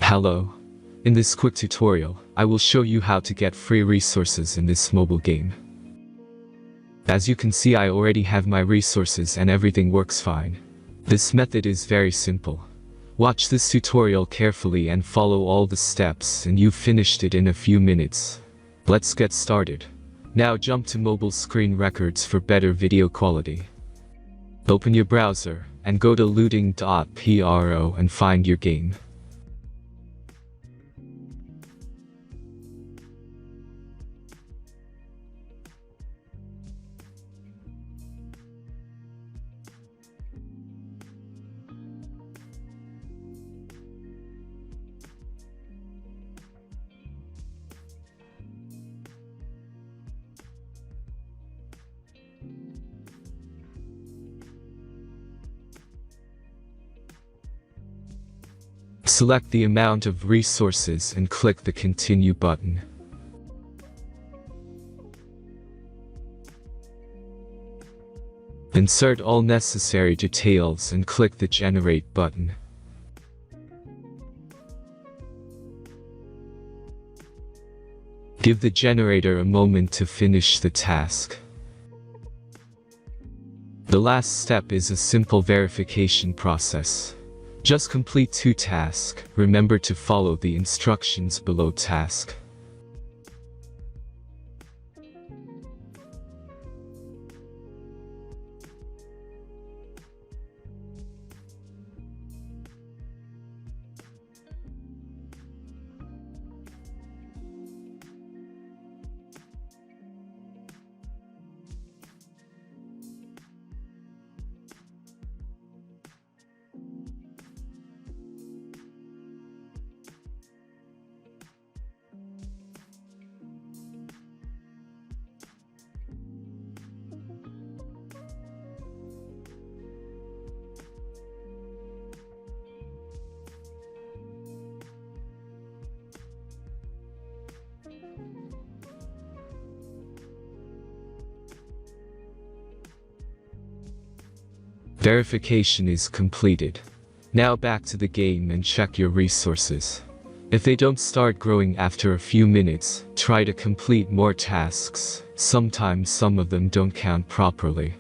Hello. In this quick tutorial, I will show you how to get free resources in this mobile game. As you can see, I already have my resources and everything works fine. This method is very simple. Watch this tutorial carefully and follow all the steps and you've finished it in a few minutes. Let's get started. Now jump to mobile screen records for better video quality. Open your browser and go to looting.pro and find your game. Select the amount of resources and click the Continue button. Insert all necessary details and click the Generate button. Give the generator a moment to finish the task. The last step is a simple verification process. Just complete 2 tasks. Remember to follow the instructions below task. Verification is completed. Now back to the game and check your resources. If they don't start growing after a few minutes, try to complete more tasks. Sometimes some of them don't count properly.